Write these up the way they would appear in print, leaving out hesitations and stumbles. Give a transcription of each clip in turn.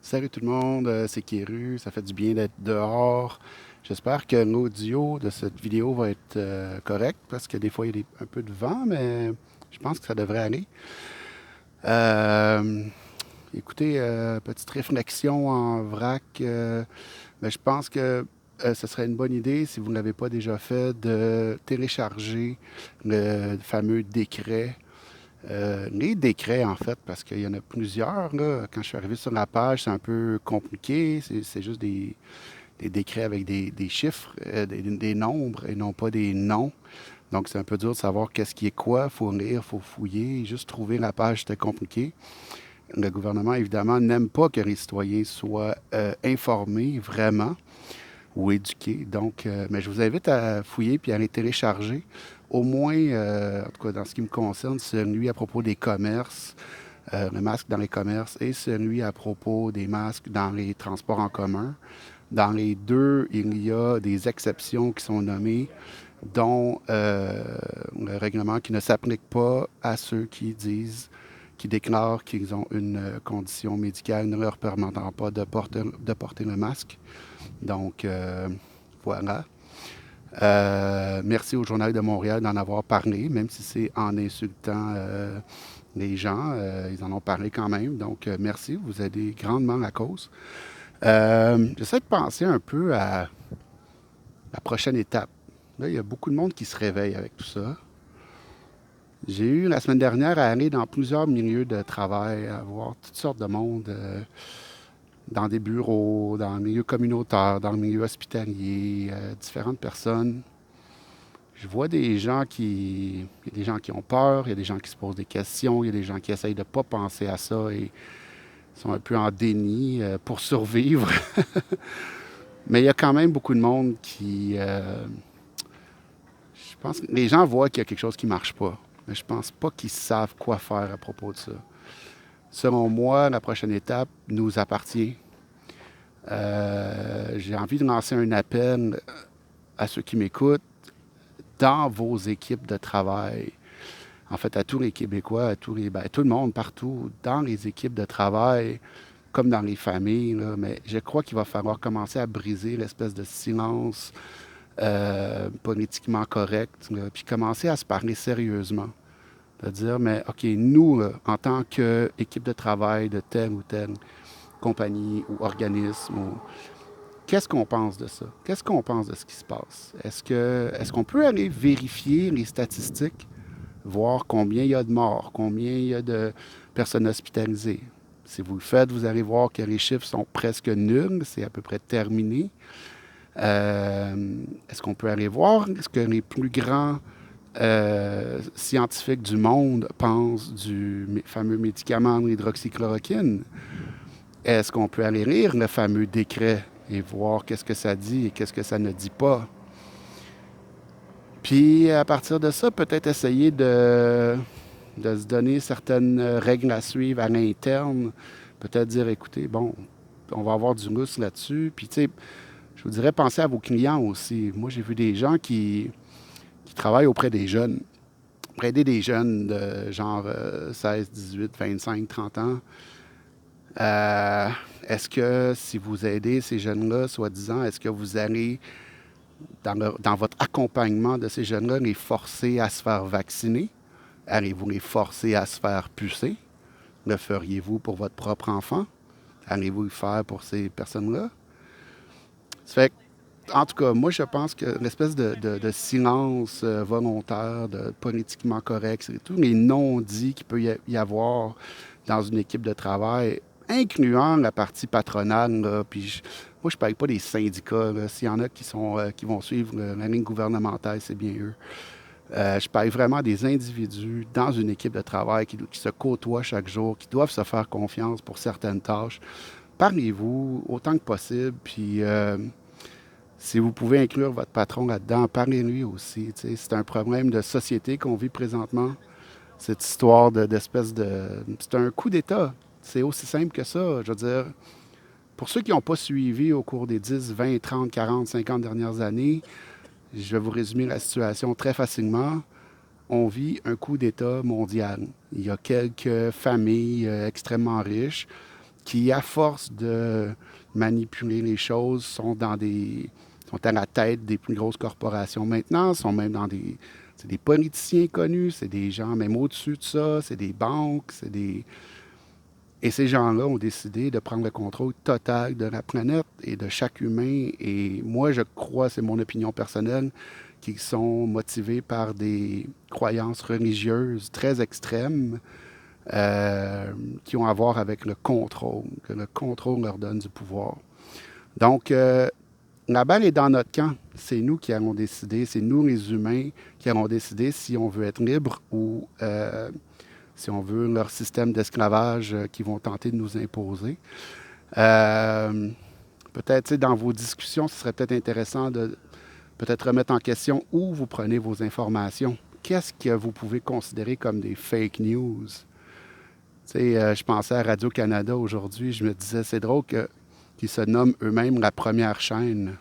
Salut tout le monde, c'est Kéru, ça fait du bien d'être dehors. J'espère que l'audio de cette vidéo va être correct parce que des fois il y a un peu de vent, mais je pense que ça devrait aller. Euh, Écoutez, petite réflexion en vrac. Mais je pense que ce serait une bonne idée, si vous ne l'avez pas déjà fait, de télécharger le fameux décret. Les décrets, en fait, parce qu'il y en a plusieurs, là. Quand je suis arrivé sur la page, c'est un peu compliqué. C'est juste des décrets avec des chiffres, des nombres et non pas des noms. Donc, c'est un peu dur de savoir qu'est-ce qui est quoi. Il faut lire, il faut fouiller. Juste trouver la page, c'était compliqué. Le gouvernement, évidemment, n'aime pas que les citoyens soient informés vraiment ou éduqués. Donc, mais je vous invite à fouiller puis à les télécharger. Au moins, en tout cas, dans ce qui me concerne, celui à propos des commerces, le masque dans les commerces et celui à propos des masques dans les transports en commun. Dans les deux, il y a des exceptions qui sont nommées, dont le règlement qui ne s'applique pas à ceux qui disent, qui déclarent qu'ils ont une condition médicale ne leur permettant pas de porter le masque. Donc, voilà. Merci au Journal de Montréal d'en avoir parlé, même si c'est en insultant les gens. Ils en ont parlé quand même. Donc, merci. Vous aidez grandement la cause. J'essaie de penser un peu à la prochaine étape. Là, il y a beaucoup de monde qui se réveille avec tout ça. J'ai eu la semaine dernière à aller dans plusieurs milieux de travail, à voir toutes sortes de monde, dans des bureaux, dans le milieu communautaire, dans le milieu hospitalier, différentes personnes. Je vois des gens qui. Il y a des gens qui ont peur, il y a des gens qui se posent des questions, il y a des gens qui essayent de ne pas penser à ça et sont un peu en déni pour survivre. Mais il y a quand même beaucoup de monde qui. Je pense que les gens voient qu'il y a quelque chose qui ne marche pas. Mais je pense pas qu'ils savent quoi faire à propos de ça. Selon moi, la prochaine étape nous appartient. J'ai envie de lancer un appel à ceux qui m'écoutent dans vos équipes de travail. En fait, à tous les Québécois, à tout le monde partout, dans les équipes de travail, comme dans les familles. Là, mais je crois qu'il va falloir commencer à briser l'espèce de silence politiquement correct, là, puis commencer à se parler sérieusement. De dire, mais OK, nous, en tant qu'équipe de travail de telle ou telle compagnie ou organisme, qu'est-ce qu'on pense de ça? Qu'est-ce qu'on pense de ce qui se passe? Est-ce qu'on peut aller vérifier les statistiques, voir combien il y a de morts, combien il y a de personnes hospitalisées? Si vous le faites, vous allez voir que les chiffres sont presque nuls, c'est à peu près terminé. Est-ce qu'on peut aller voir ce que les plus grands scientifiques du monde pensent du fameux médicament, l'hydroxychloroquine? Est-ce qu'on peut aller lire le fameux décret et voir qu'est-ce que ça dit et qu'est-ce que ça ne dit pas? Puis, à partir de ça, peut-être essayer de se donner certaines règles à suivre à l'interne. Peut-être dire, écoutez, bon, on va avoir du lousse là-dessus. Puis, tu sais, je vous dirais, pensez à vos clients aussi. Moi, j'ai vu des gens qui travaillent auprès des jeunes, pour aider des jeunes de genre 16, 18, 25, 30 ans. Euh, Est-ce que si vous aidez ces jeunes-là, soi-disant, est-ce que vous allez, dans votre accompagnement de ces jeunes-là, les forcer à se faire vacciner? Allez-vous les forcer à se faire pucer? Le feriez-vous pour votre propre enfant? Allez-vous le faire pour ces personnes-là? Ça fait en tout cas, moi, je pense que l'espèce de silence volontaire, de politiquement correct, c'est tous les non-dits qu'il peut y avoir dans une équipe de travail, incluant la partie patronale. Là, puis moi, je ne parle pas des syndicats. S'il y en a qui vont suivre la ligne gouvernementale, c'est bien eux. Je parle vraiment des individus dans une équipe de travail qui se côtoient chaque jour, qui doivent se faire confiance pour certaines tâches. Parlez-vous autant que possible, puis si vous pouvez inclure votre patron là-dedans, parlez-lui aussi. C'est un problème de société qu'on vit présentement. Cette histoire d'espèce de... C'est un coup d'État. C'est aussi simple que ça. Je veux dire, pour ceux qui n'ont pas suivi au cours des 10, 20, 30, 40, 50 dernières années, je vais vous résumer la situation très facilement. On vit un coup d'État mondial. Il y a quelques familles extrêmement riches qui, à force de manipuler les choses, sont à la tête des plus grosses corporations maintenant, sont même c'est des politiciens connus, c'est des gens même au-dessus de ça, c'est des banques, et ces gens-là ont décidé de prendre le contrôle total de la planète et de chaque humain. Et moi, je crois, c'est mon opinion personnelle, qu'ils sont motivés par des croyances religieuses très extrêmes euh, qui ont à voir avec le contrôle, que le contrôle leur donne du pouvoir. Donc, la balle est dans notre camp. C'est nous qui allons décider, c'est nous les humains qui allons décider si on veut être libre ou si on veut leur système d'esclavage qui vont tenter de nous imposer. Euh, Peut-être dans vos discussions, ce serait peut-être intéressant de peut-être remettre en question où vous prenez vos informations. Qu'est-ce que vous pouvez considérer comme des fake news? Je pensais à Radio-Canada aujourd'hui, je me disais, c'est drôle qu'ils se nomment eux-mêmes la première chaîne.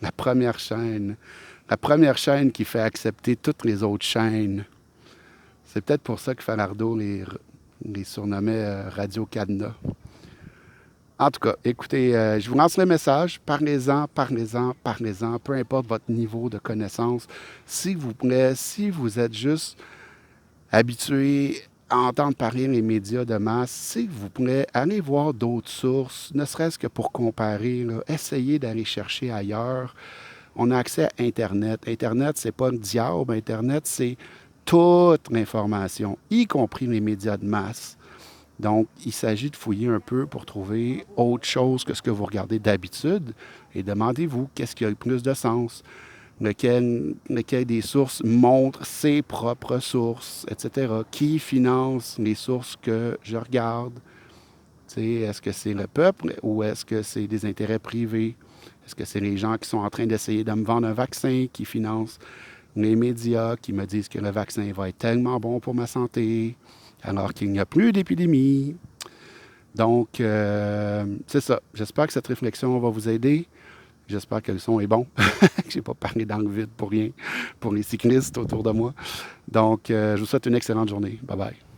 La première chaîne. La première chaîne qui fait accepter toutes les autres chaînes. C'est peut-être pour ça que Falardeau les surnommait Radio-Canada. En tout cas, écoutez, je vous lance le message. Parlez-en, parlez-en, parlez-en, peu importe votre niveau de connaissance. S'il vous plaît, si vous êtes juste habitué à entendre parler les médias de masse, s'il vous plaît, allez voir d'autres sources, ne serait-ce que pour comparer. Là. Essayez d'aller chercher ailleurs. On a accès à Internet. Internet, c'est pas le diable. Internet, c'est toute l'information, y compris les médias de masse. Donc, il s'agit de fouiller un peu pour trouver autre chose que ce que vous regardez d'habitude et demandez-vous qu'est-ce qui a le plus de sens, lequel des sources montre ses propres sources, etc. Qui finance les sources que je regarde? Est-ce que c'est le peuple ou est-ce que c'est des intérêts privés? Est-ce que c'est les gens qui sont en train d'essayer de me vendre un vaccin qui financent les médias, qui me disent que le vaccin va être tellement bon pour ma santé, alors qu'il n'y a plus d'épidémie? Donc, c'est ça. J'espère que cette réflexion va vous aider. J'espère que le son est bon. Je n'ai pas parlé dans le vide pour rien, pour les cyclistes autour de moi. Donc, je vous souhaite une excellente journée. Bye bye.